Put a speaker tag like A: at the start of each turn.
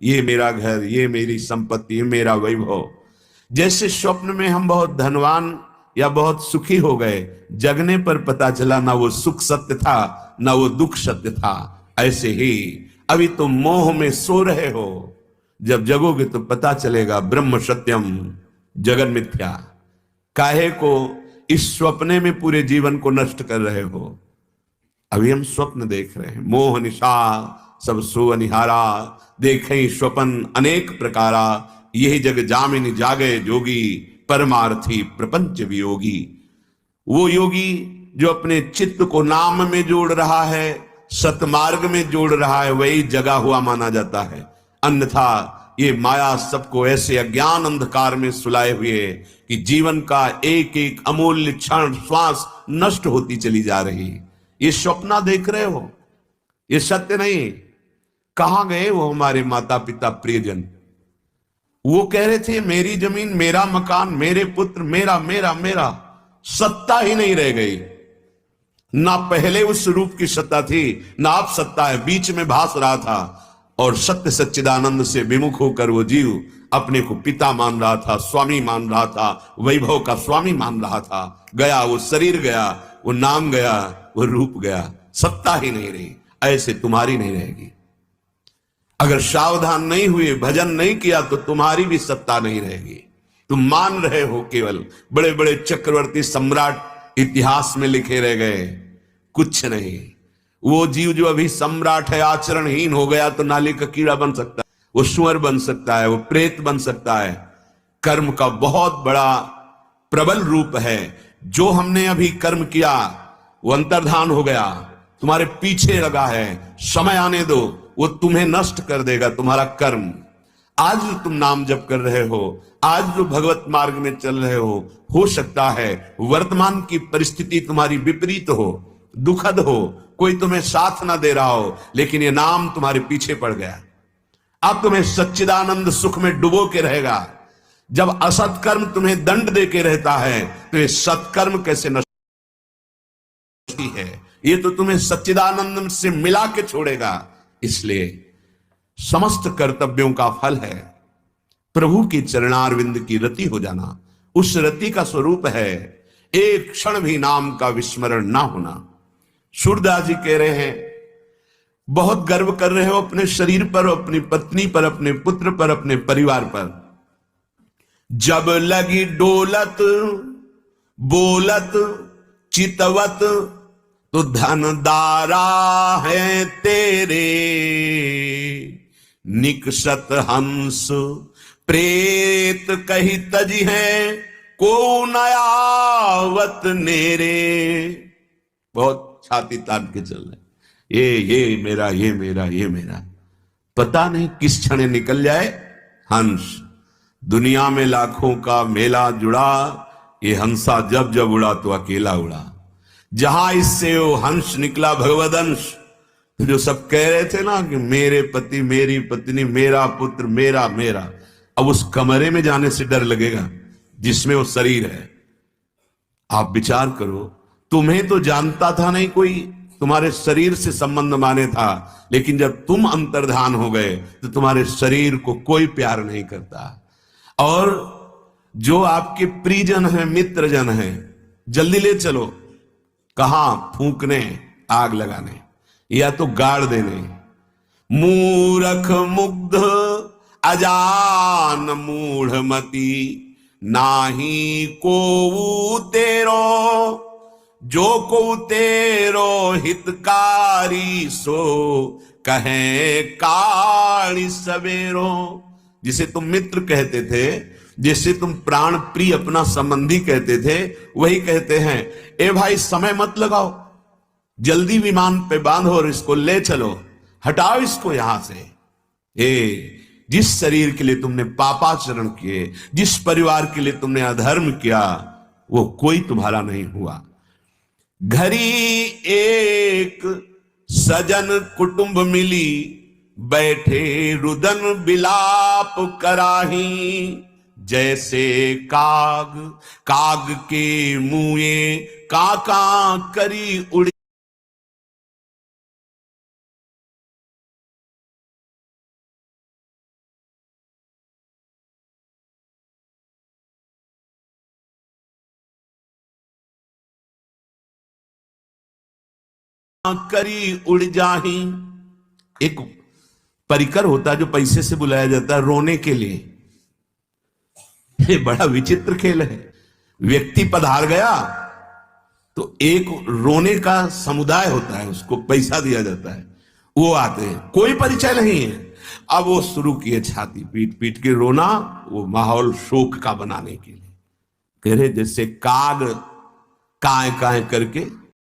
A: ये मेरा घर, ये मेरी संपत्ति, ये मेरा वैभव। जैसे स्वप्न में हम बहुत धनवान या बहुत सुखी हो गए, जगने पर पता चला ना वो सुख सत्य था ना वो दुख सत्य था। ऐसे ही अभी तुम मोह में सो रहे हो, जब जगोगे तो पता चलेगा ब्रह्म सत्यम जगन मिथ्या। काहे को इस स्वप्ने में पूरे जीवन को नष्ट कर रहे हो? अभी हम स्वप्न देख रहे हैं। मोह निशा सब सो अनिहारा, देखें स्वपन अनेक प्रकारा। यही जग जामिन जागे जोगी, परमार्थी प्रपंच वियोगी। वो योगी जो अपने चित्त को नाम में जोड़ रहा है, सतमार्ग में जोड़ रहा है, वही जगा हुआ माना जाता है। अन्यथा ये माया सबको ऐसे अज्ञान अंधकार में सुलाए हुए है कि जीवन का एक एक अमूल्य क्षण श्वास नष्ट होती चली जा रही है। ये स्वप्न देख रहे हो, ये सत्य नहीं। कहां गए वो हमारे माता पिता प्रियजन? वो कह रहे थे मेरी जमीन, मेरा मकान, मेरे पुत्र, मेरा मेरा मेरा। सत्ता ही नहीं रह गई। ना पहले उस रूप की सत्ता थी, ना अब सत्ता है। बीच में भास रहा था और सत्य सच्चिदानंद से विमुख होकर वो जीव अपने को पिता मान रहा था, स्वामी मान रहा था, वैभव का स्वामी मान रहा था। गया वो शरीर, गया वो नाम, गया वो रूप, गया। सत्ता ही नहीं रही। ऐसे तुम्हारी नहीं रहेगी। अगर सावधान नहीं हुए, भजन नहीं किया, तो तुम्हारी भी सत्ता नहीं रहेगी। तुम मान रहे हो केवल बड़े बड़े चक्रवर्ती सम्राट इतिहास में लिखे रह गए, कुछ नहीं। वो जीव जो अभी सम्राट है आचरणहीन हो गया तो नाली का कीड़ा बन सकता है, वो सुअर बन सकता है, वो प्रेत बन सकता है। कर्म का बहुत बड़ा प्रबल रूप है। जो हमने अभी कर्म किया वो अंतर्धान हो गया, तुम्हारे पीछे लगा है। समय आने दो, वो तुम्हें नष्ट कर देगा तुम्हारा कर्म। आज जो तुम नाम जप कर रहे हो, आज जो भगवत मार्ग में चल रहे हो सकता है वर्तमान की परिस्थिति तुम्हारी विपरीत हो, दुखद हो, कोई तुम्हें साथ ना दे रहा हो, लेकिन ये नाम तुम्हारे पीछे पड़ गया। अब तुम्हें सच्चिदानंद सुख में डुबो के रहेगा। जब असत्कर्म तुम्हें दंड दे के रहता है तो ये सत्कर्म कैसे नष्ट है? ये तो तुम्हें सच्चिदानंद से मिला के छोड़ेगा। इसलिए समस्त कर्तव्यों का फल है प्रभु की चरणारविंद की रति हो जाना। उस रति का स्वरूप है एक क्षण भी नाम का विस्मरण ना होना। सूरदास जी कह रहे हैं, बहुत गर्व कर रहे हो अपने शरीर पर, अपनी पत्नी पर, अपने पुत्र पर, अपने परिवार पर। जब लगी डोलत बोलत चितवत, तो धनदारा है तेरे। निकषत हंस प्रेत कही तजी है, को नयावत नेरे। बहुत छाती तान के चल रहे, ये मेरा, ये मेरा, ये मेरा। पता नहीं किस क्षण निकल जाए हंस। दुनिया में लाखों का मेला जुड़ा, ये हंसा जब जब उड़ा तो अकेला उड़ा। जहां इससे वो हंस निकला भगवदंश, तो जो सब कह रहे थे ना कि मेरे पति, मेरी पत्नी, मेरा पुत्र, मेरा मेरा, अब उस कमरे में जाने से डर लगेगा जिसमें वो शरीर है। आप विचार करो, तुम्हें तो जानता था नहीं कोई, तुम्हारे शरीर से संबंध माने था, लेकिन जब तुम अंतर्धान हो गए तो तुम्हारे शरीर को कोई प्यार नहीं करता। और जो आपके प्रियजन हैं, मित्रजन हैं, जल्दी ले चलो। कहां? फूंकने, आग लगाने, या तो गाड़ देने। मूरख मुग्ध अजान मूढ़मती, नाही को तेरो, जो को तेरो हितकारी, सो कहे काली सवेरो। जिसे तुम मित्र कहते थे, जिसे तुम प्राण प्रिय अपना संबंधी कहते थे, वही कहते हैं, ए भाई समय मत लगाओ, जल्दी विमान पे बांधो और इसको ले चलो, हटाओ इसको यहां से। जिस शरीर के लिए तुमने पापाचरण किए, जिस परिवार के लिए तुमने अधर्म किया, वो कोई तुम्हारा नहीं हुआ। घरी एक सजन कुटुंब मिली, बैठे रुदन बिलाप कराही। जैसे काग काग के मुए, काका करी उड़ी। करी उड़ जाही। एक परिकर होता है जो पैसे से बुलाया जाता है रोने के लिए। ये बड़ा विचित्र खेल है। व्यक्ति पधार गया तो एक रोने का समुदाय होता है, उसको पैसा दिया जाता है, वो आते हैं, कोई परिचय नहीं है। अब वो शुरू किए छाती पीट पीट के रोना, वो माहौल शोक का बनाने के लिए। कह रहे जैसे काग काय काय करके